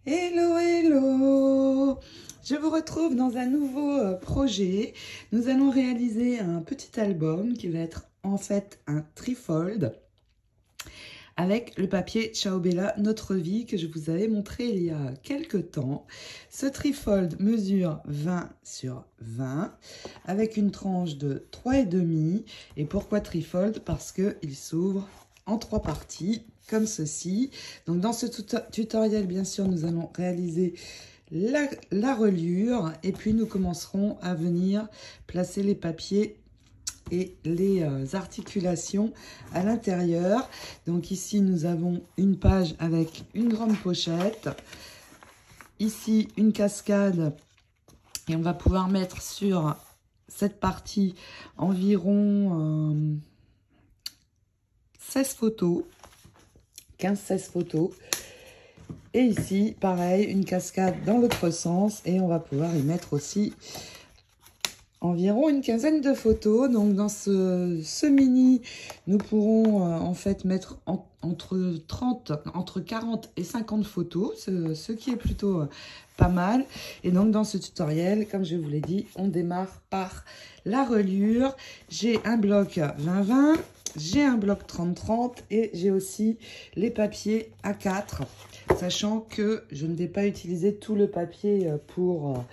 Hello, hello! Je vous retrouve dans un nouveau projet. Nous allons réaliser un petit album qui va être en fait un trifold avec le papier Ciao Bella Notre Vie que je vous avais montré il y a quelques temps. Ce trifold mesure 20 sur 20 avec une tranche de 3,5. Et pourquoi trifold? Parce qu'il s'ouvre en 3 parties, comme ceci. Donc dans ce tutoriel, bien sûr, nous allons réaliser la reliure et puis nous commencerons à venir placer les papiers et les articulations à l'intérieur. Donc ici, nous avons une page avec une grande pochette. Ici, une cascade. Et on va pouvoir mettre sur cette partie environ 16 photos. 15-16 photos. Et ici, pareil, une cascade dans l'autre sens. Et on va pouvoir y mettre aussi environ une quinzaine de photos. Donc dans ce mini, nous pourrons en fait mettre entre 40 et 50 photos, ce qui est plutôt pas mal. Et donc dans ce tutoriel, comme je vous l'ai dit, on démarre par la reliure. J'ai un bloc 20-20, j'ai un bloc 30-30 et j'ai aussi les papiers A4, sachant que je ne vais pas utiliser tout le papier pour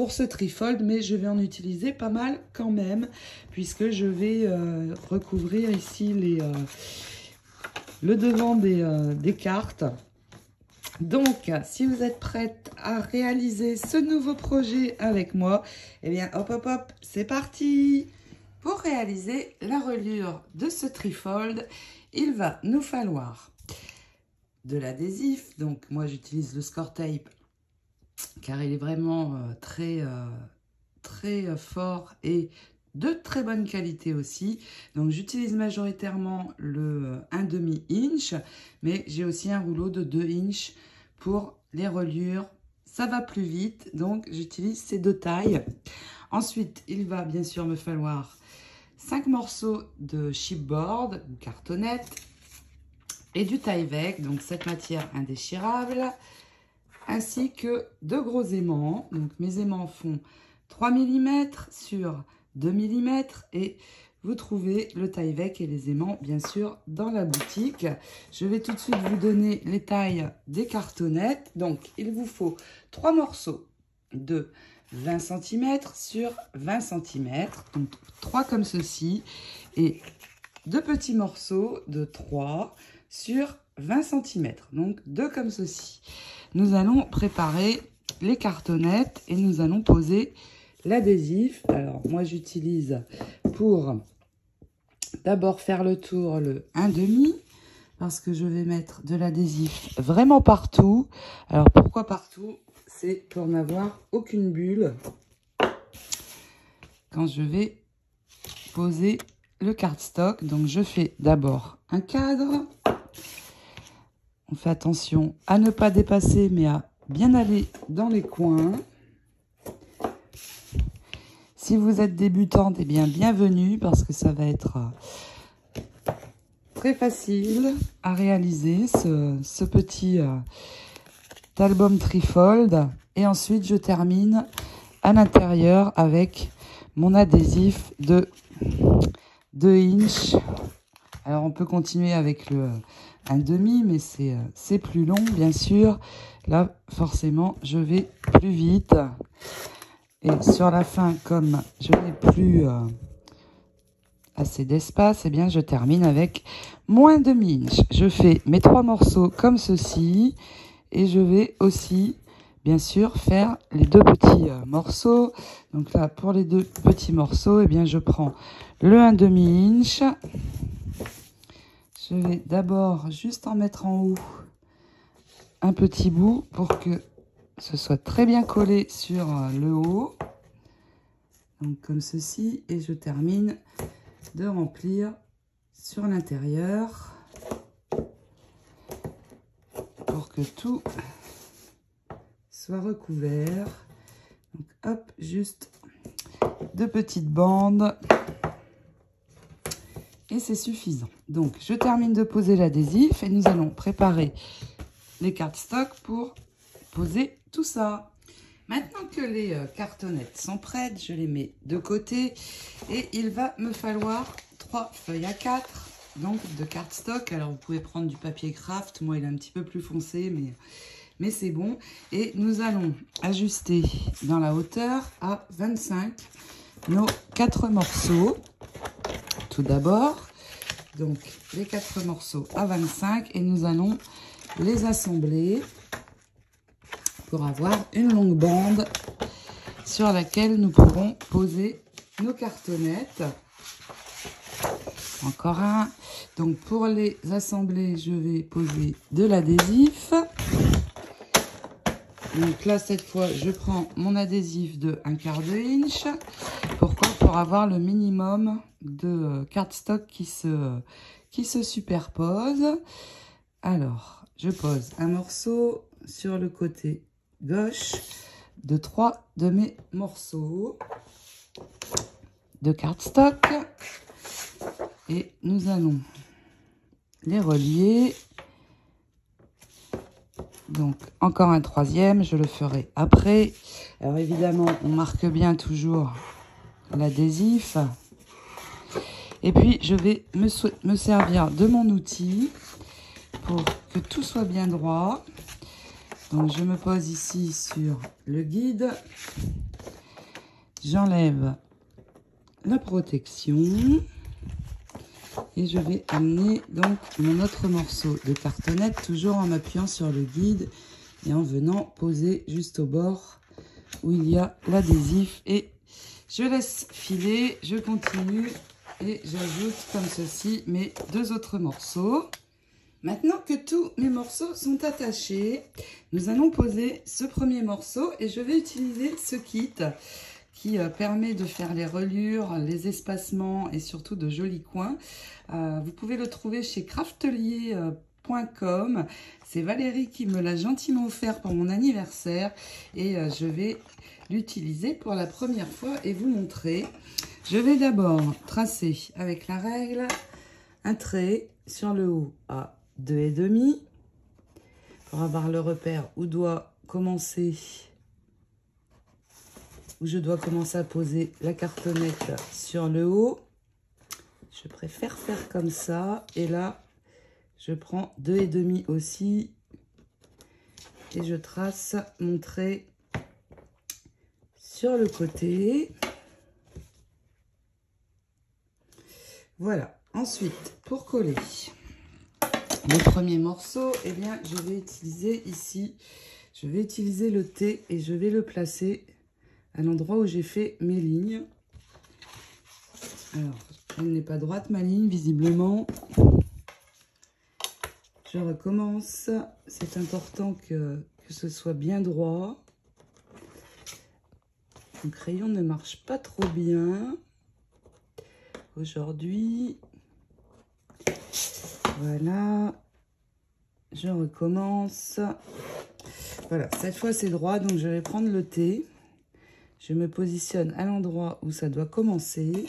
ce trifold, mais je vais en utiliser pas mal quand même, puisque je vais recouvrir ici le devant des cartes. Donc, si vous êtes prête à réaliser ce nouveau projet avec moi, eh bien, hop, hop, hop, c'est parti! Pour réaliser la reliure de ce trifold, il va nous falloir de l'adhésif. Donc, moi, j'utilise le Score Tape car il est vraiment très fort et de très bonne qualité aussi. Donc j'utilise majoritairement le 1/2 inch, mais j'ai aussi un rouleau de 2 inch pour les reliures. Ça va plus vite, donc j'utilise ces deux tailles. Ensuite, il va bien sûr me falloir 5 morceaux de chipboard ou cartonnette et du Tyvek, donc cette matière indéchirable, ainsi que de gros aimants. Donc mes aimants font 3 mm sur 2 mm et vous trouvez le Tyvek et les aimants bien sûr dans la boutique. Je vais tout de suite vous donner les tailles des cartonnettes. Donc il vous faut 3 morceaux de 20 cm sur 20 cm, donc 3 comme ceci, et 2 petits morceaux de 3 sur 20 cm, donc 2 comme ceci. Nous allons préparer les cartonnettes et nous allons poser l'adhésif. Alors moi j'utilise pour d'abord faire le tour le 1/2 parce que je vais mettre de l'adhésif vraiment partout. Alors pourquoi partout? C'est pour n'avoir aucune bulle quand je vais poser le cardstock. Donc je fais d'abord un cadre. On fait attention à ne pas dépasser, mais à bien aller dans les coins. Si vous êtes débutante, eh bien, bienvenue, parce que ça va être très facile à réaliser, ce petit album trifold. Et ensuite, je termine à l'intérieur avec mon adhésif de 2 inch. Alors, on peut continuer avec le 1/2, mais c'est plus long, bien sûr. Là, forcément, je vais plus vite. Et sur la fin, comme je n'ai plus assez d'espace, eh bien, je termine avec moins 1/2 inch. Je fais mes 3 morceaux comme ceci. Et je vais aussi, bien sûr, faire les 2 petits morceaux. Donc là, pour les 2 petits morceaux, eh bien, je prends le 1/2 inch. Je vais d'abord juste en mettre en haut un petit bout pour que ce soit très bien collé sur le haut. Donc comme ceci. Et je termine de remplir sur l'intérieur pour que tout soit recouvert. Donc hop, juste 2 petites bandes. Et c'est suffisant. Donc, je termine de poser l'adhésif et nous allons préparer les cardstock pour poser tout ça. Maintenant que les cartonnettes sont prêtes, je les mets de côté et il va me falloir 3 feuilles A4, donc de cardstock. Alors vous pouvez prendre du papier craft, moi il est un petit peu plus foncé, mais c'est bon. Et nous allons ajuster dans la hauteur à 25 nos 4 morceaux. Tout d'abord, donc les 4 morceaux à 25 et nous allons les assembler pour avoir une longue bande sur laquelle nous pourrons poser nos cartonnettes. Encore un. Donc pour les assembler, je vais poser de l'adhésif. Donc là, cette fois, je prends mon adhésif de 1/4 inch. Pourquoi? Pour avoir le minimum de cardstock qui se superpose. Alors, je pose un morceau sur le côté gauche de 3 de mes morceaux de cardstock. Et nous allons les relier. Donc, encore un troisième, je le ferai après. Alors, évidemment, on marque bien toujours l'adhésif. Et puis, je vais me servir de mon outil pour que tout soit bien droit. Donc, je me pose ici sur le guide. J'enlève la protection. Et je vais amener donc mon autre morceau de cartonnette, toujours en m'appuyant sur le guide et en venant poser juste au bord où il y a l'adhésif. Et je laisse filer, je continue et j'ajoute comme ceci mes 2 autres morceaux. Maintenant que tous mes morceaux sont attachés, nous allons poser ce premier morceau et je vais utiliser ce kit qui permet de faire les reliures, les espacements et surtout de jolis coins. Vous pouvez le trouver chez craftelier.com. C'est Valérie qui me l'a gentiment offert pour mon anniversaire et je vais l'utiliser pour la première fois et vous montrer. Je vais d'abord tracer avec la règle un trait sur le haut à 2,5 pour avoir le repère où je dois commencer à poser la cartonnette sur le haut. Je préfère faire comme ça. Et là, je prends 2,5 aussi. Et je trace mon trait sur le côté. Voilà. Ensuite, pour coller le premier morceau, eh bien, je vais utiliser ici, je vais utiliser le T et je vais le placer à l'endroit où j'ai fait mes lignes. Alors, elle n'est pas droite ma ligne, visiblement. Je recommence. C'est important que ce soit bien droit. Mon crayon ne marche pas trop bien aujourd'hui. Voilà. Je recommence. Voilà, cette fois c'est droit, donc je vais prendre le T. Je me positionne à l'endroit où ça doit commencer.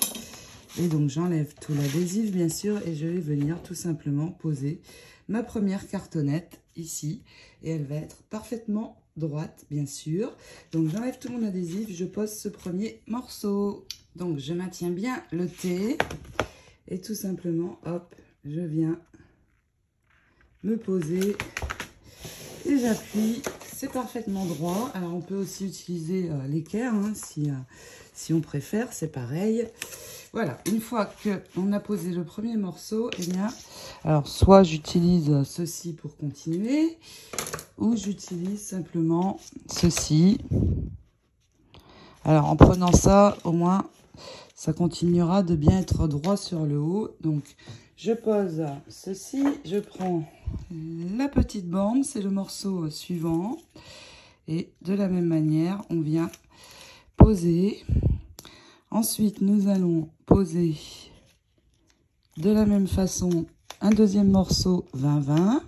Et donc, j'enlève tout l'adhésif, bien sûr. Et je vais venir tout simplement poser ma première cartonnette ici. Et elle va être parfaitement droite, bien sûr. Donc, j'enlève tout mon adhésif. Je pose ce premier morceau. Donc, je maintiens bien le T. Et tout simplement, hop, je viens me poser. Et j'appuie. C'est parfaitement droit. Alors, on peut aussi utiliser l'équerre, hein, si on préfère. C'est pareil. Voilà. Une fois qu'on a posé le premier morceau, eh bien, alors, soit j'utilise ceci pour continuer, ou j'utilise simplement ceci. Alors, en prenant ça, au moins, ça continuera de bien être droit sur le haut. Donc, je pose ceci, je prends la petite bande, c'est le morceau suivant. Et de la même manière, on vient poser. Ensuite, nous allons poser de la même façon un deuxième morceau 20-20.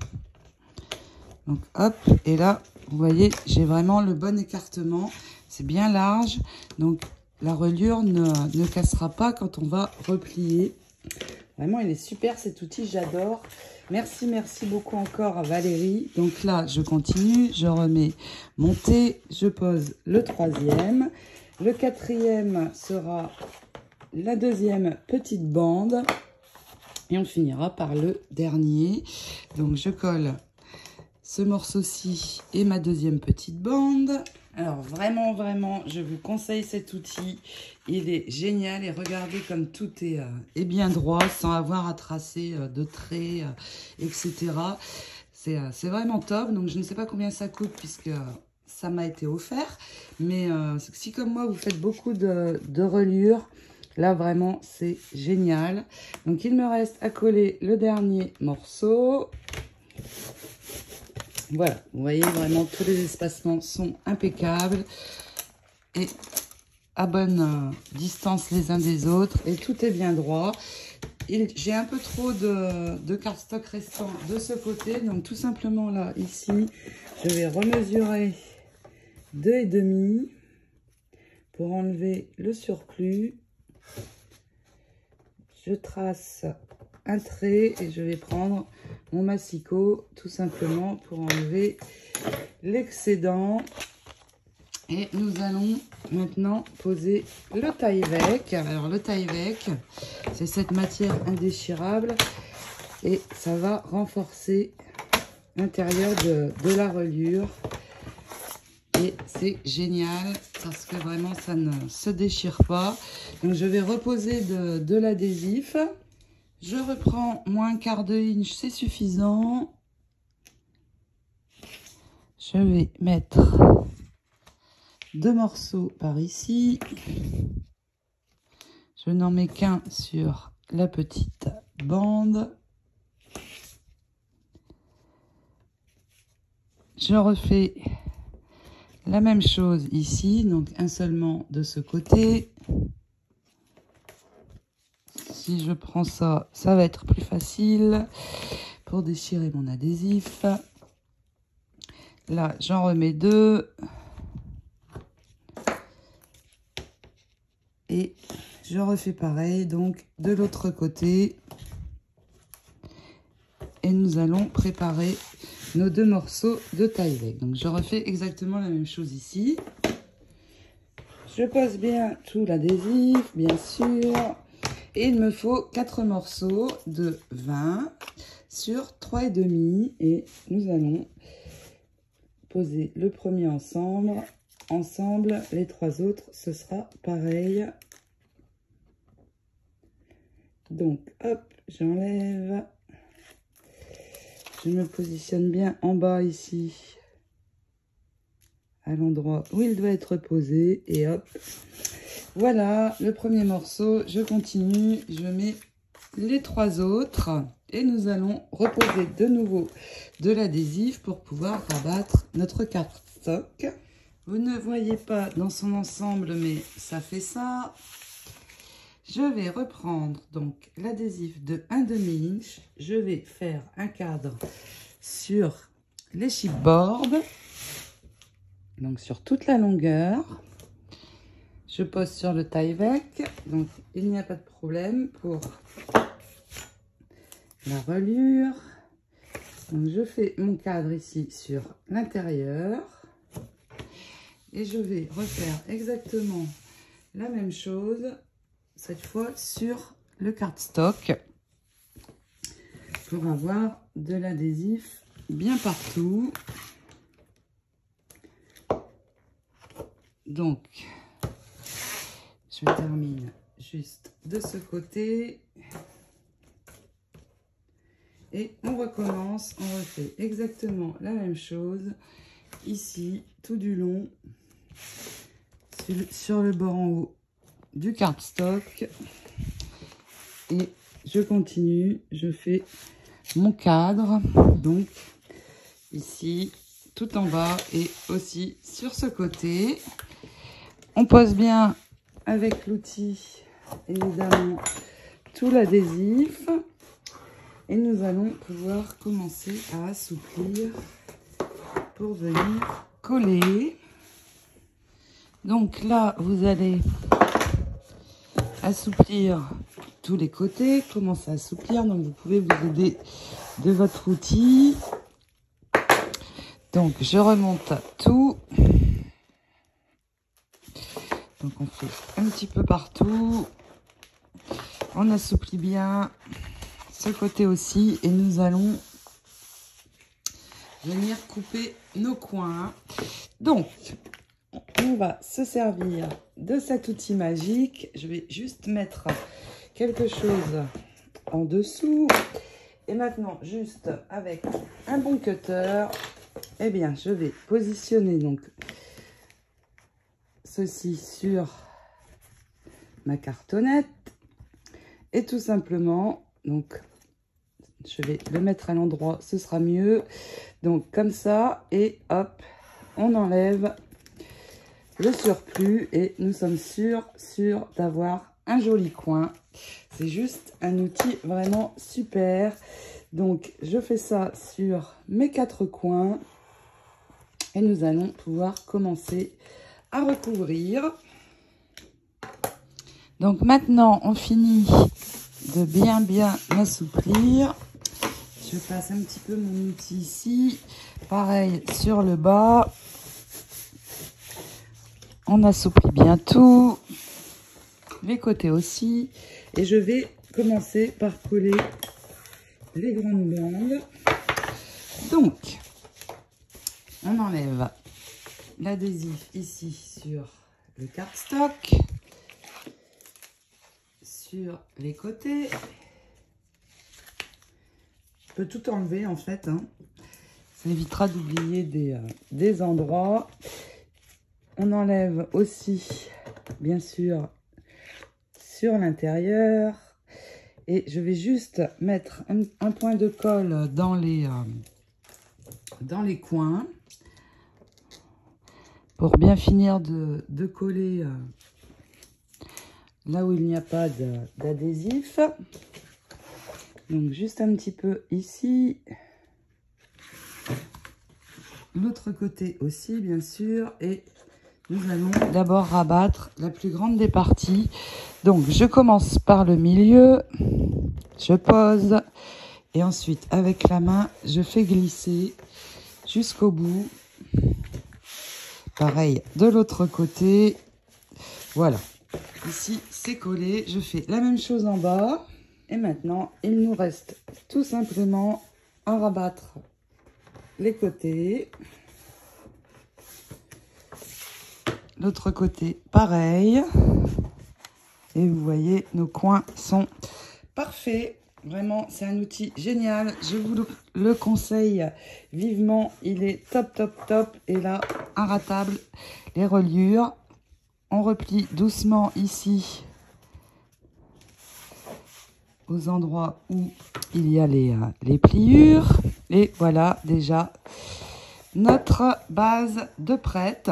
Donc, hop, et là, vous voyez, j'ai vraiment le bon écartement. C'est bien large, donc la reliure ne cassera pas quand on va replier. Vraiment, il est super cet outil, j'adore. Merci, merci beaucoup encore à Valérie. Donc là, je continue, je remets mon thé, je pose le troisième. Le quatrième sera la deuxième petite bande. Et on finira par le dernier. Donc je colle ce morceau-ci et ma deuxième petite bande. Alors vraiment, vraiment, je vous conseille cet outil. Il est génial et regardez comme tout est bien droit sans avoir à tracer de traits, etc. C'est vraiment top. Donc je ne sais pas combien ça coûte puisque ça m'a été offert. Mais si comme moi, vous faites beaucoup de reliures, là, vraiment, c'est génial. Donc, il me reste à coller le dernier morceau. Voilà, vous voyez, vraiment, tous les espacements sont impeccables et à bonne distance les uns des autres. Et tout est bien droit. J'ai un peu trop de cardstock restant de ce côté. Donc, tout simplement, là, ici, je vais remesurer 2,5 pour enlever le surplus. Je trace un trait et je vais prendre mon massicot tout simplement pour enlever l'excédent. Et nous allons maintenant poser le Tyvek. Alors le Tyvek, c'est cette matière indéchirable et ça va renforcer l'intérieur de la reliure. Et c'est génial parce que vraiment ça ne se déchire pas. Donc je vais reposer de l'adhésif. Je reprends moins quart de inch, c'est suffisant. Je vais mettre 2 morceaux par ici. Je n'en mets qu'un sur la petite bande. Je refais la même chose ici, donc un seulement de ce côté. Si je prends ça, ça va être plus facile pour déchirer mon adhésif. Là, j'en remets 2. Et je refais pareil, donc de l'autre côté. Et nous allons préparer nos 2 morceaux de Tyvek. Donc je refais exactement la même chose ici. Je pose bien tout l'adhésif, bien sûr. Et il me faut 4 morceaux de 20 sur 3,5. Et nous allons poser le premier ensemble. Les 3 autres, ce sera pareil. Donc, hop, j'enlève. Je me positionne bien en bas ici, à l'endroit où il doit être posé. Et hop, voilà le premier morceau. Je continue, je mets les 3 autres. Et nous allons reposer de nouveau de l'adhésif pour pouvoir rabattre notre cardstock. Vous ne voyez pas dans son ensemble, mais ça fait ça. Je vais reprendre donc l'adhésif de 1/2 inch. Je vais faire un cadre sur les chipboards, donc sur toute la longueur. Je pose sur le Tyvek, donc il n'y a pas de problème pour la reliure. Donc je fais mon cadre ici sur l'intérieur et je vais refaire exactement la même chose, cette fois sur le cardstock, pour avoir de l'adhésif bien partout. Donc, je termine juste de ce côté. Et on recommence, on refait exactement la même chose ici, tout du long, sur le bord en haut du cardstock. Et je continue, je fais mon cadre, donc ici, tout en bas et aussi sur ce côté. On pose bien avec l'outil, évidemment, tout l'adhésif. Et nous allons pouvoir commencer à assouplir pour venir coller. Donc là, vous allez assouplir tous les côtés, commence à assouplir. Donc, vous pouvez vous aider de votre outil. Donc, je remonte tout. Donc, on fait un petit peu partout. On assouplit bien ce côté aussi. Et nous allons venir couper nos coins. Donc, on va se servir de cet outil magique. Je vais juste mettre quelque chose en dessous. Et maintenant, juste avec un bon cutter, eh bien, je vais positionner donc ceci sur ma cartonnette. Et tout simplement, donc, je vais le mettre à l'endroit, ce sera mieux. Donc, comme ça, et hop, on enlève le surplus et nous sommes sûrs d'avoir un joli coin. C'est juste un outil vraiment super. Donc, je fais ça sur mes 4 coins et nous allons pouvoir commencer à recouvrir. Donc, maintenant, on finit de bien assouplir. Je passe un petit peu mon outil ici. Pareil sur le bas. On assouplit bien tout. Les côtés aussi. Et je vais commencer par coller les grandes bandes. Donc, on enlève l'adhésif ici sur le cardstock. Sur les côtés. Je peux tout enlever en fait, hein. Ça évitera d'oublier des endroits. On enlève aussi, bien sûr, sur l'intérieur. Et je vais juste mettre un point de colle dans les coins. Pour bien finir de coller là où il n'y a pas d'adhésif. Donc juste un petit peu ici. L'autre côté aussi, bien sûr. Et nous allons d'abord rabattre la plus grande des parties. Donc je commence par le milieu. Je pose. Et ensuite, avec la main, je fais glisser jusqu'au bout. Pareil de l'autre côté. Voilà. Ici, c'est collé. Je fais la même chose en bas. Et maintenant, il nous reste tout simplement à rabattre les côtés. L'autre côté, pareil. Et vous voyez, nos coins sont parfaits. Vraiment, c'est un outil génial. Je vous le conseille vivement. Il est top. Et là, inratable. Les reliures. On replie doucement ici aux endroits où il y a les pliures. Et voilà déjà notre base de prête.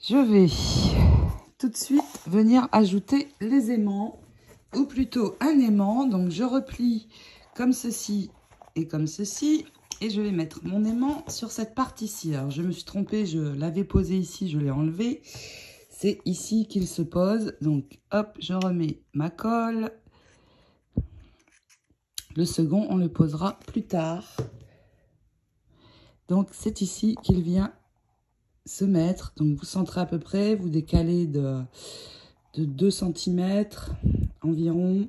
Je vais tout de suite venir ajouter les aimants, ou plutôt un aimant. Donc je replie comme ceci et comme ceci. Et je vais mettre mon aimant sur cette partie-ci. Alors je me suis trompée, je l'avais posé ici, je l'ai enlevé. C'est ici qu'il se pose. Donc hop, je remets ma colle. Le second, on le posera plus tard. Donc c'est ici qu'il vient se mettre. Donc vous centrez à peu près, vous décalez de 2 cm environ.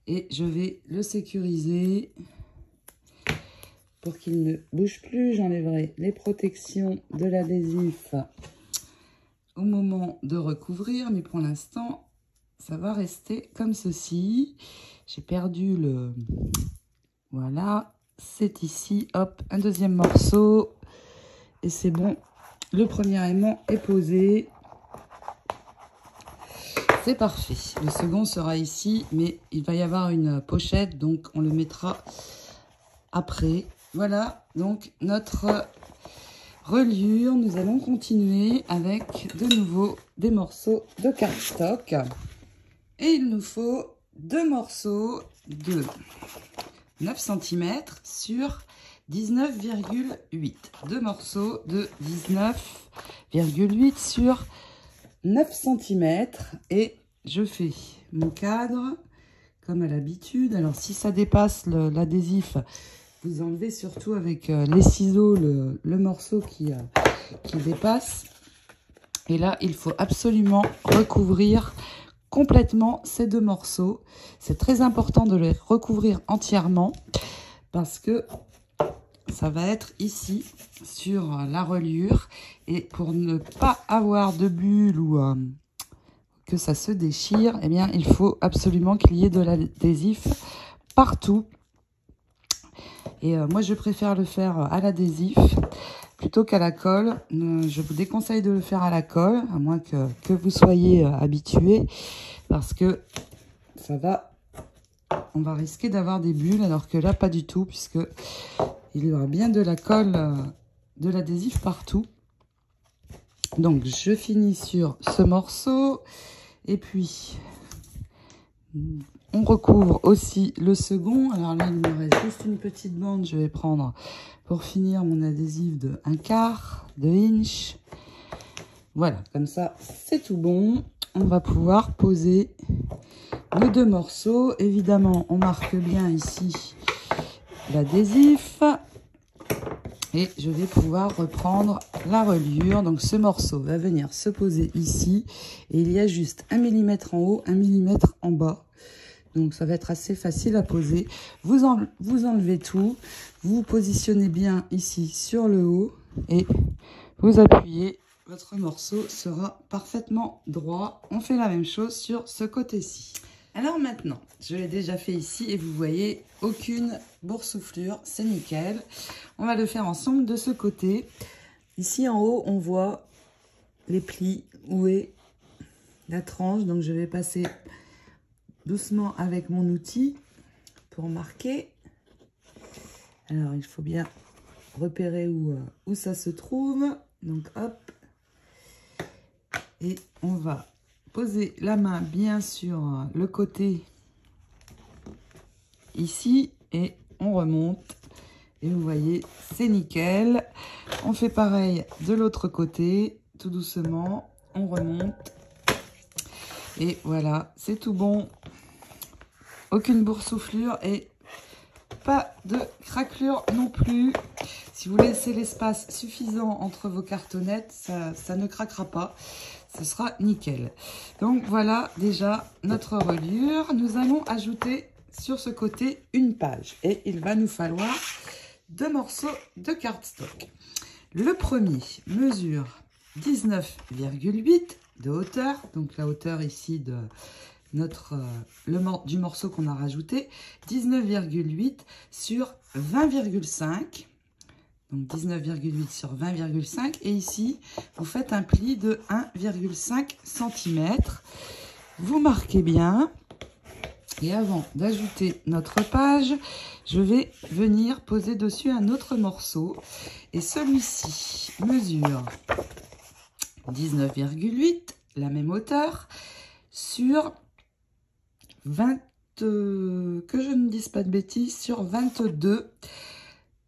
Et je vais le sécuriser pour qu'il ne bouge plus. J'enlèverai les protections de l'adhésif au moment de recouvrir. Mais pour l'instant, ça va rester comme ceci. J'ai perdu le... Voilà, c'est ici. Hop, un deuxième morceau. Et c'est bon. Le premier aimant est posé. C'est parfait. Le second sera ici, mais il va y avoir une pochette, donc on le mettra après. Voilà, donc notre reliure. Nous allons continuer avec de nouveau des morceaux de cardstock. Et il nous faut 2 morceaux de 9 cm sur 19,8. 2 morceaux de 19,8 sur 9 cm. Et je fais mon cadre comme à l'habitude. Alors si ça dépasse l'adhésif, vous enlevez surtout avec les ciseaux le morceau qui dépasse. Et là, il faut absolument recouvrir complètement ces deux morceaux. C'est très important de les recouvrir entièrement parce que ça va être ici sur la reliure. Et pour ne pas avoir de bulles ou que ça se déchire, eh bien, il faut absolument qu'il y ait de l'adhésif partout. Et moi, je préfère le faire à l'adhésif plutôt qu'à la colle. Je vous déconseille de le faire à la colle, à moins que vous soyez habitué, parce que on va risquer d'avoir des bulles, alors que là, pas du tout, puisque il y aura bien de la colle, de l'adhésif partout. Donc, je finis sur ce morceau, et puis on recouvre aussi le second. Alors là, il me reste juste une petite bande. Je vais prendre pour finir mon adhésif de 1/4 de inch. Voilà, comme ça, c'est tout bon. On va pouvoir poser nos deux morceaux. Évidemment, on marque bien ici l'adhésif. Et je vais pouvoir reprendre la reliure. Donc, ce morceau va venir se poser ici. Et il y a juste 1 mm en haut, 1 mm en bas. Donc, ça va être assez facile à poser. Vous enlevez tout. Vous positionnez bien ici sur le haut. Et vous appuyez. Votre morceau sera parfaitement droit. On fait la même chose sur ce côté-ci. Alors maintenant, je l'ai déjà fait ici et vous voyez aucune boursouflure, c'est nickel. On va le faire ensemble de ce côté. Ici en haut, on voit les plis, où est la tranche. Donc je vais passer doucement avec mon outil pour marquer. Alors il faut bien repérer où ça se trouve. Donc hop. Et on va poser la main bien sur le côté ici et on remonte. Et vous voyez, c'est nickel. On fait pareil de l'autre côté, tout doucement. On remonte. Et voilà, c'est tout bon. Aucune boursouflure et pas de craquelure non plus. Si vous laissez l'espace suffisant entre vos cartonnettes, ça ne craquera pas. Ce sera nickel. Donc voilà déjà notre reliure. Nous allons ajouter sur ce côté une page. Et il va nous falloir 2 morceaux de cardstock. Le premier mesure 19,8 de hauteur. Donc la hauteur ici de du morceau qu'on a rajouté. 19,8 sur 20,5. Donc 19,8 sur 20,5. Et ici, vous faites un pli de 1,5 cm. Vous marquez bien. Et avant d'ajouter notre page, je vais venir poser dessus un autre morceau. Et celui-ci mesure 19,8, la même hauteur, sur 20, que je ne dise pas de bêtises, sur 22.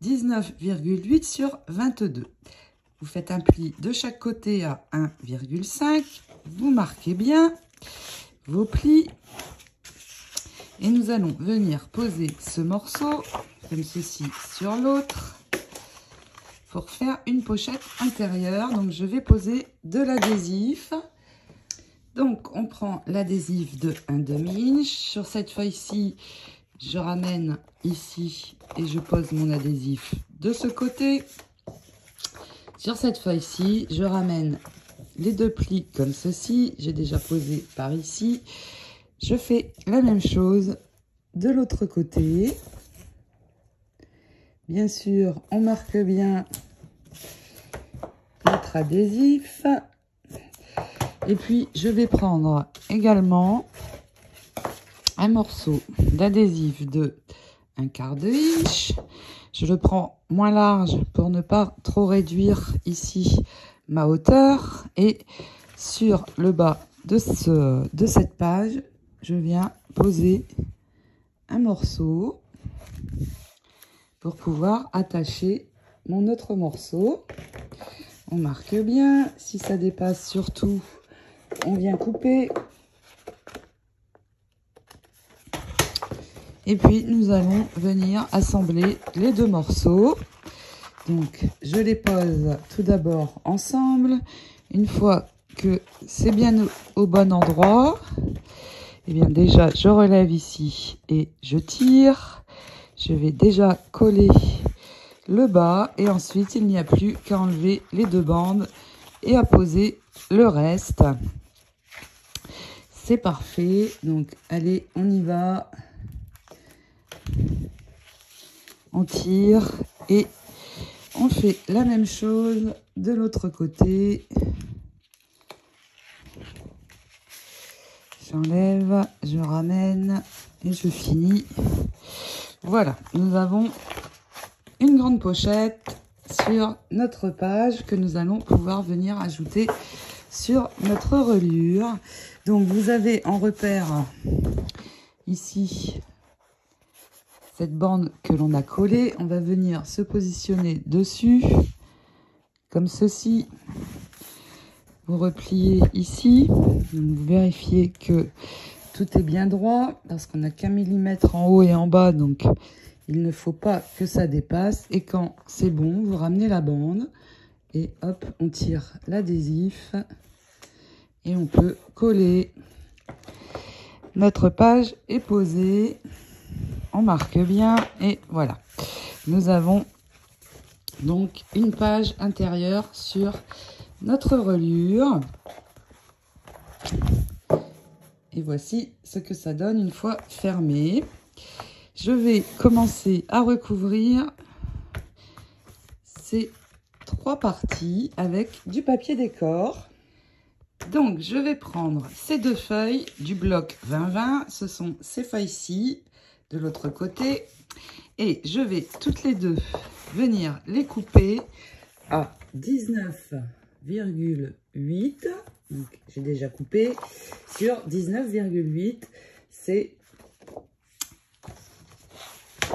19,8 sur 22. Vous faites un pli de chaque côté à 1,5. Vous marquez bien vos plis. Et nous allons venir poser ce morceau, comme ceci, sur l'autre, pour faire une pochette intérieure. Donc, je vais poser de l'adhésif. Donc, on prend l'adhésif de 1/2 inch. Sur cette feuille-ci, je ramène ici et je pose mon adhésif de ce côté. Sur cette feuille-ci, je ramène les 2 plis comme ceci. J'ai déjà posé par ici. Je fais la même chose de l'autre côté. Bien sûr, on marque bien notre adhésif. Et puis, je vais prendre également un morceau d'adhésif de 1/4 de inch. Je le prends moins large pour ne pas trop réduire ici ma hauteur. Et sur le bas de cette page, je viens poser un morceau pour pouvoir attacher mon autre morceau. On marque bien. Si ça dépasse surtout, on vient couper. Et puis, nous allons venir assembler les deux morceaux. Donc, je les pose tout d'abord ensemble. Une fois que c'est bien au bon endroit, eh bien déjà, je relève ici et je tire. Je vais déjà coller le bas et ensuite, il n'y a plus qu'à enlever les deux bandes et à poser le reste. C'est parfait. Donc, allez, on y va. On tire et on fait la même chose de l'autre côté. J'enlève, je ramène et je finis. Voilà, nous avons une grande pochette sur notre page que nous allons pouvoir venir ajouter sur notre reliure. Donc vous avez en repère ici cette bande que l'on a collée. On va venir se positionner dessus comme ceci. Vous repliez ici, vous vérifiez que tout est bien droit parce qu'on n'a qu'un millimètre en haut et en bas, donc il ne faut pas que ça dépasse. Et quand c'est bon, vous ramenez la bande et hop, on tire l'adhésif et on peut coller. Notre page est posée, on marque bien et voilà. Nous avons donc une page intérieure sur notre reliure. Et voici ce que ça donne une fois fermé. Je vais commencer à recouvrir ces trois parties avec du papier décor. Donc, je vais prendre ces deux feuilles du bloc 20-20. Ce sont ces feuilles-ci de l'autre côté. Et je vais toutes les deux venir les couper à 19,8. Donc, j'ai déjà coupé sur 19,8. C'est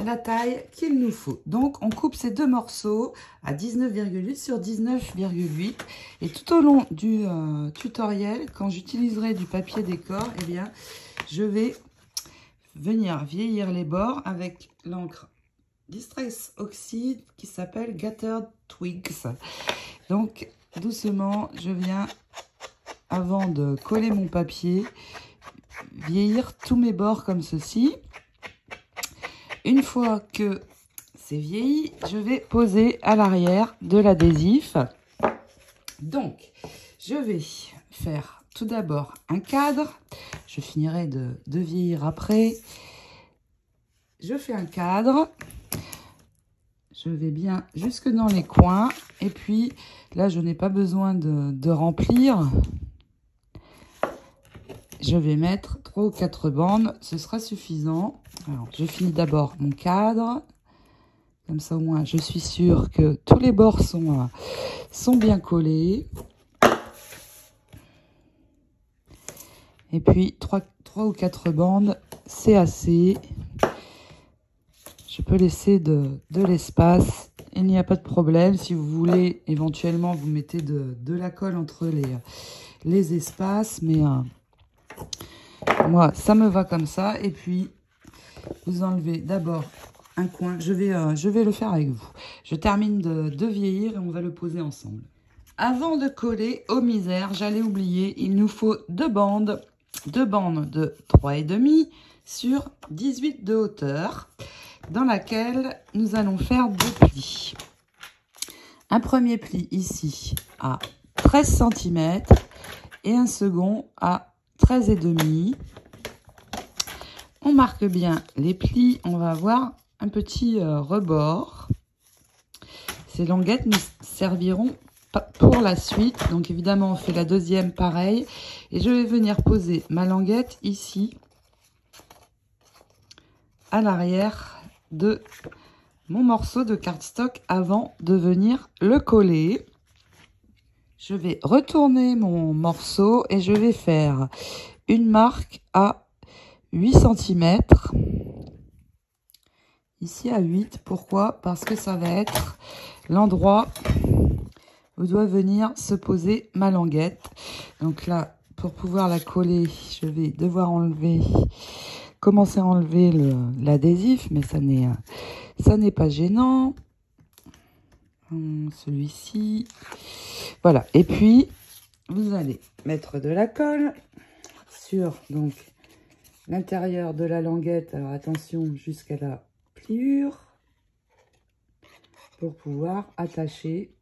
la taille qu'il nous faut. Donc, on coupe ces deux morceaux à 19,8 sur 19,8. Et tout au long du tutoriel, quand j'utiliserai du papier décor, eh bien, je vais venir vieillir les bords avec l'encre Distress Oxide qui s'appelle Gathered Twigs. Donc, doucement, je viens, avant de coller mon papier, vieillir tous mes bords comme ceci. Une fois que c'est vieilli, je vais poser à l'arrière de l'adhésif. Donc, je vais faire tout d'abord un cadre. Je finirai de vieillir après. Je fais un cadre. Je vais bien jusque dans les coins. Et puis, là, je n'ai pas besoin de remplir. Je vais mettre 3 ou 4 bandes, ce sera suffisant. Alors, je finis d'abord mon cadre. Comme ça, au moins, je suis sûre que tous les bords sont bien collés. Et puis, 3 ou 4 bandes, c'est assez. Je peux laisser de l'espace. Il n'y a pas de problème. Si vous voulez, éventuellement, vous mettez de la colle entre les espaces. Mais moi, ça me va comme ça. Et puis, vous enlevez d'abord un coin. Je vais le faire avec vous. Je termine de vieillir et on va le poser ensemble. Avant de coller aux misères, j'allais oublier, il nous faut deux bandes de 3,5 sur 18 de hauteur, dans laquelle nous allons faire deux plis. Un premier pli ici à 13 cm et un second à 13,5. On marque bien les plis, on va avoir un petit rebord. Ces languettes nous serviront pour la suite. Donc évidemment, on fait la deuxième pareil. Et je vais venir poser ma languette ici, à l'arrière de mon morceau de cardstock avant de venir le coller. Je vais retourner mon morceau et je vais faire une marque à 8 cm. Ici à 8, pourquoi? Parce que ça va être l'endroit où doit venir se poser ma languette. Donc là, pour pouvoir la coller, je vais devoir enlever commencer à enlever l'adhésif, mais ça n'est pas gênant. Celui-ci. Voilà. Et puis, vous allez mettre de la colle sur donc l'intérieur de la languette. Alors attention, jusqu'à la pliure, pour pouvoir attacher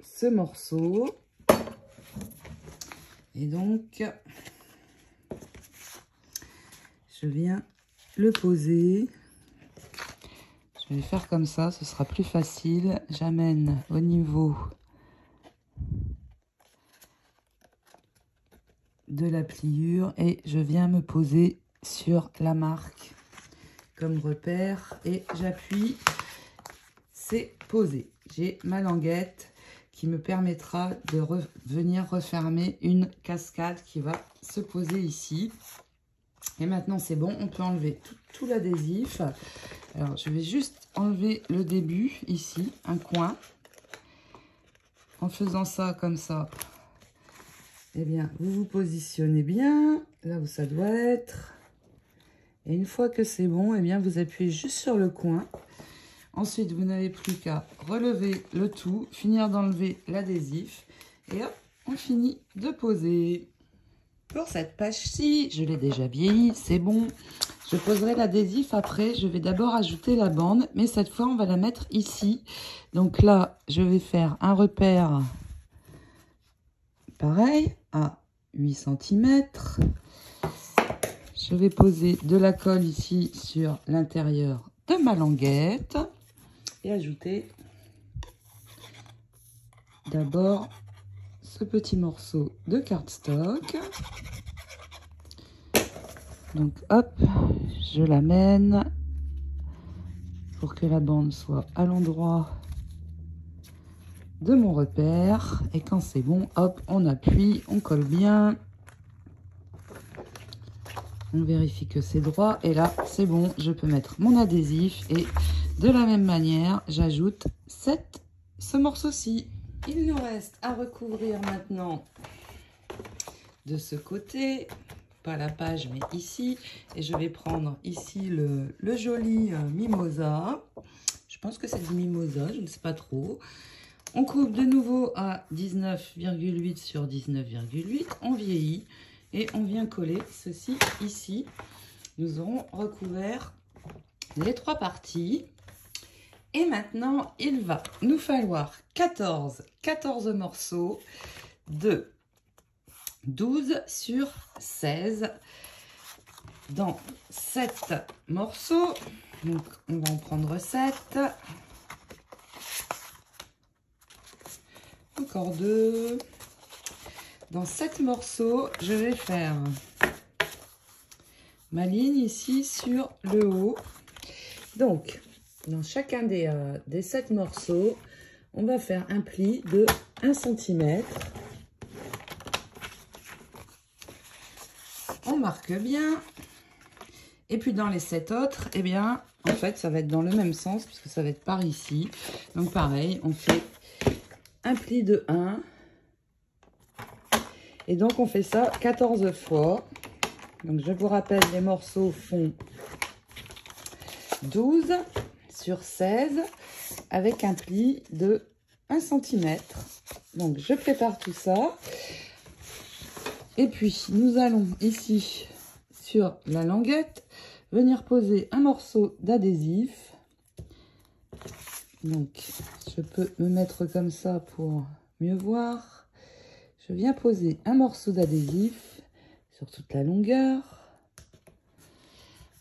ce morceau. Et donc, je viens le poser. Je vais faire comme ça, ce sera plus facile. J'amène au niveau de la pliure et je viens me poser sur la marque comme repère et j'appuie. C'est posé. J'ai ma languette qui me permettra de venir refermer une cascade qui va se poser ici. Et maintenant c'est bon, on peut enlever tout l'adhésif. Alors je vais juste enlever le début ici, un coin. En faisant ça comme ça, eh bien vous vous positionnez bien là où ça doit être. Et une fois que c'est bon, eh bien vous appuyez juste sur le coin. Ensuite, vous n'avez plus qu'à relever le tout, finir d'enlever l'adhésif et hop, on finit de poser. Pour cette page-ci, je l'ai déjà vieillie, c'est bon. Je poserai l'adhésif après. Je vais d'abord ajouter la bande, mais cette fois, on va la mettre ici. Donc là, je vais faire un repère pareil à 8 cm. Je vais poser de la colle ici sur l'intérieur de ma languette. Et ajouter d'abord ce petit morceau de cardstock. Donc hop, je l'amène pour que la bande soit à l'endroit de mon repère. Et quand c'est bon, hop, on appuie, on colle bien. On vérifie que c'est droit. Et là, c'est bon, je peux mettre mon adhésif et de la même manière, j'ajoute ce morceau-ci. Il nous reste à recouvrir maintenant de ce côté, pas la page, mais ici. Et je vais prendre ici le joli mimosa. Je pense que c'est du mimosa, je ne sais pas trop. On coupe de nouveau à 19,8 sur 19,8. On vieillit et on vient coller ceci ici. Nous aurons recouvert les 3 parties. Et maintenant, il va nous falloir 14 morceaux de 12 sur 16 dans 7 morceaux. Donc, on va en prendre 7. Encore 2. Dans 7 morceaux, je vais faire ma ligne ici sur le haut. Donc, dans chacun des 7 morceaux, on va faire un pli de 1 cm. On marque bien. Et puis dans les 7 autres, eh bien, en fait, ça va être dans le même sens, puisque ça va être par ici. Donc pareil, on fait un pli de 1. Et donc on fait ça 14 fois. Donc je vous rappelle, les morceaux font 12 sur 16 avec un pli de 1 cm. Donc je prépare tout ça. Et puis nous allons ici sur la languette venir poser un morceau d'adhésif. Donc je peux me mettre comme ça pour mieux voir. Je viens poser un morceau d'adhésif sur toute la longueur.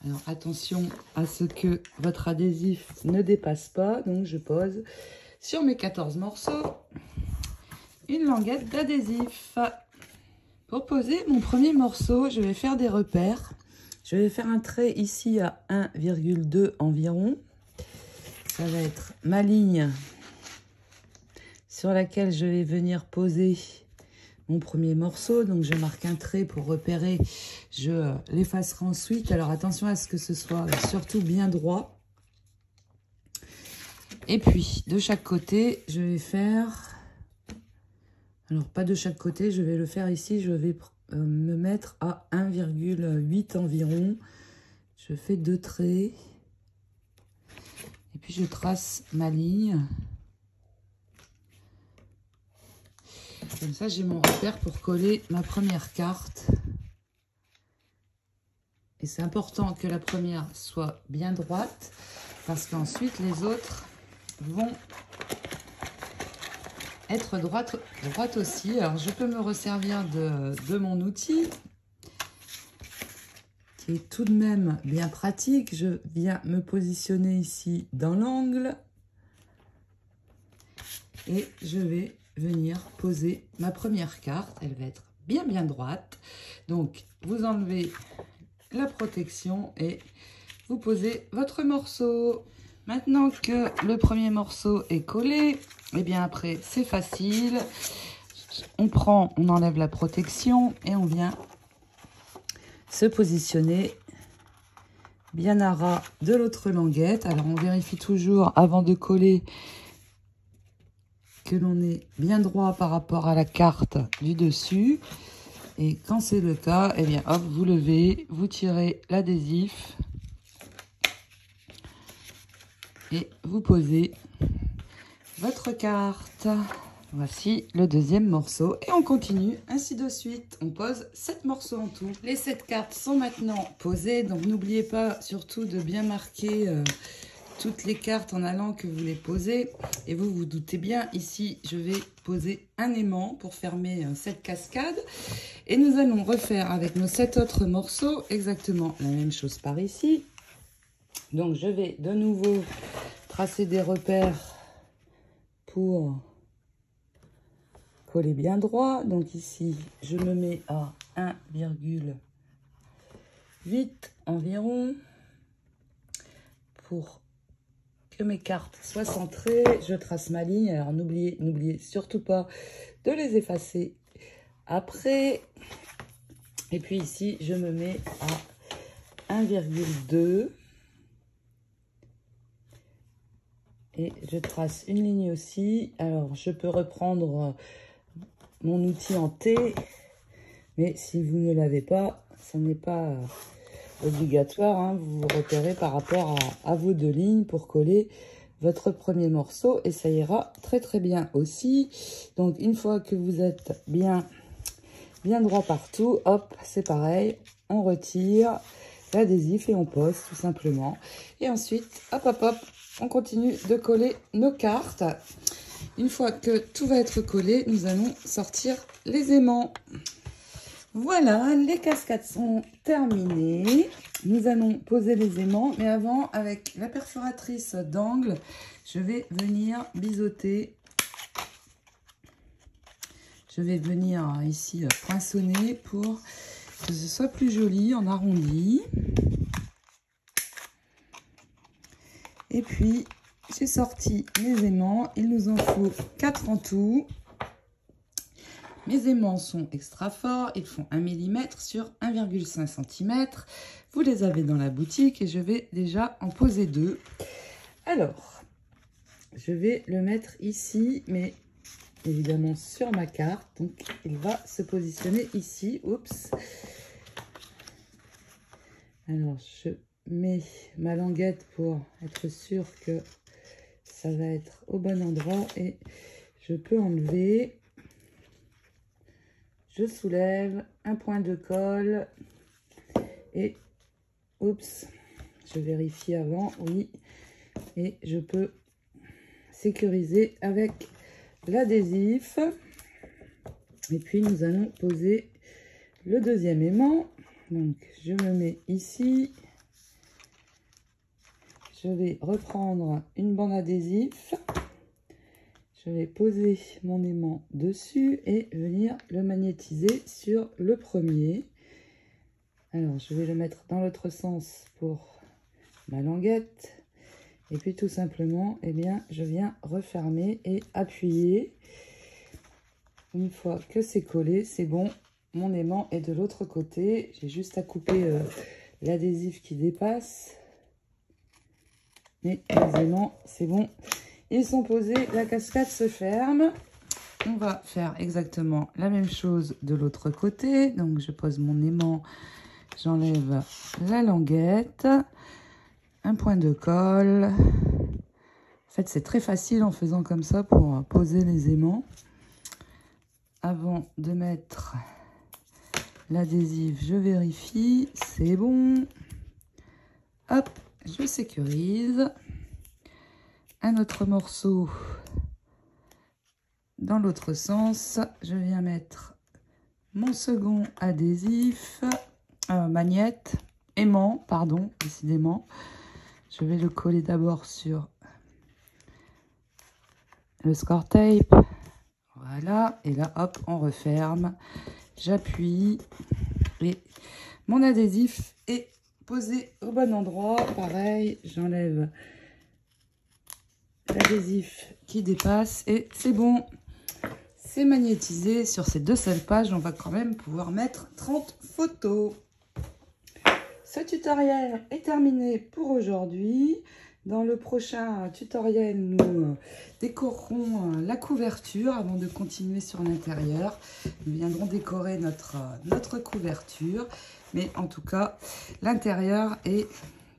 Alors attention à ce que votre adhésif ne dépasse pas. Donc je pose sur mes 14 morceaux une languette d'adhésif. Pour poser mon premier morceau, je vais faire des repères. Je vais faire un trait ici à 1,2 environ. Ça va être ma ligne sur laquelle je vais venir poser mon premier morceau. Donc je marque un trait pour repérer. Je l'effacerai ensuite. Alors attention à ce que ce soit surtout bien droit. Et puis de chaque côté, je vais faire... Alors pas de chaque côté, je vais le faire ici. Je vais me mettre à 1,8 environ. Je fais 2 traits. Et puis je trace ma ligne. Comme ça, j'ai mon repère pour coller ma première carte. Et c'est important que la première soit bien droite, parce qu'ensuite, les autres vont être droite aussi. Alors, je peux me resservir de mon outil, qui est tout de même bien pratique. Je viens me positionner ici dans l'angle. Et je vais venir poser ma première carte. Elle va être bien droite. Donc, vous enlevez la protection et vous posez votre morceau. Maintenant que le premier morceau est collé, et bien après, c'est facile. On enlève la protection et on vient se positionner bien à ras de l'autre languette. Alors, on vérifie toujours avant de coller que l'on est bien droit par rapport à la carte du dessus. Et quand c'est le cas, eh bien hop, vous levez, vous tirez l'adhésif et vous posez votre carte. Voici le deuxième morceau et on continue ainsi de suite. On pose 7 morceaux en tout. Les 7 cartes sont maintenant posées, donc n'oubliez pas surtout de bien marquer toutes les cartes en allant que vous les posez. Et vous vous doutez bien, ici, je vais poser un aimant pour fermer cette cascade. Et nous allons refaire avec nos 7 autres morceaux exactement la même chose par ici. Donc, je vais de nouveau tracer des repères pour coller bien droit. Donc ici, je me mets à 1,8 environ pour que mes cartes soient centrées. Je trace ma ligne. Alors n'oubliez surtout pas de les effacer après. Et puis ici, je me mets à 1,2 et je trace une ligne aussi. Alors je peux reprendre mon outil en T, mais si vous ne l'avez pas, ce n'est pas obligatoire, hein. Vous vous repérez par rapport à vos 2 lignes pour coller votre premier morceau et ça ira très bien aussi. Donc une fois que vous êtes bien droit partout, hop, c'est pareil, on retire l'adhésif et on pose tout simplement. Et ensuite, hop, on continue de coller nos cartes. Une fois que tout va être collé, nous allons sortir les aimants. Voilà, les cascades sont terminées. Nous allons poser les aimants, mais avant, avec la perforatrice d'angle, je vais venir biseauter. Je vais venir ici poinçonner pour que ce soit plus joli en arrondi. Et puis, j'ai sorti mes aimants. Il nous en faut 4 en tout. Mes aimants sont extra forts, ils font 1 mm sur 1,5 cm. Vous les avez dans la boutique et je vais déjà en poser 2. Alors, je vais le mettre ici, mais évidemment sur ma carte. Donc, il va se positionner ici. Oups. Alors, je mets ma languette pour être sûr que ça va être au bon endroit et je peux enlever. Je soulève un point de colle et oups, je vérifie avant, oui, et je peux sécuriser avec l'adhésif. Et puis nous allons poser le deuxième aimant. Donc je me mets ici, je vais reprendre une bande adhésif. Je vais poser mon aimant dessus et venir le magnétiser sur le premier. Alors, je vais le mettre dans l'autre sens pour ma languette. Et puis, tout simplement, eh bien, je viens refermer et appuyer. Une fois que c'est collé, c'est bon. Mon aimant est de l'autre côté. J'ai juste à couper l'adhésif qui dépasse. Et les aimants, c'est bon. Ils sont posés, la cascade se ferme. on va faire exactement la même chose de l'autre côté. Donc, je pose mon aimant, j'enlève la languette, un point de colle. En fait, c'est très facile en faisant comme ça pour poser les aimants. Avant de mettre l'adhésif, je vérifie, c'est bon. Hop, je sécurise. Un autre morceau dans l'autre sens. Je viens mettre mon second adhésif, magnète, aimant, pardon, décidément. Je vais le coller d'abord sur le score tape. Voilà, et là, hop, on referme. J'appuie et mon adhésif est posé au bon endroit. Pareil, j'enlève l'adhésif qui dépasse et c'est bon. C'est magnétisé. Sur ces 2 seules pages, on va quand même pouvoir mettre 30 photos. Ce tutoriel est terminé pour aujourd'hui. Dans le prochain tutoriel, nous décorerons la couverture avant de continuer sur l'intérieur. Nous viendrons décorer notre couverture. Mais en tout cas, l'intérieur est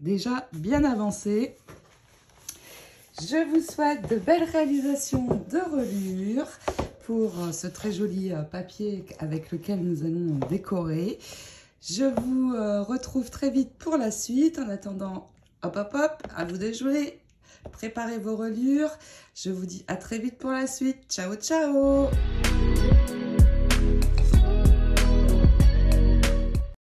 déjà bien avancé. Je vous souhaite de belles réalisations de reliures pour ce très joli papier avec lequel nous allons décorer. Je vous retrouve très vite pour la suite. En attendant, hop hop hop, à vous de jouer. Préparez vos reliures. Je vous dis à très vite pour la suite. Ciao ciao.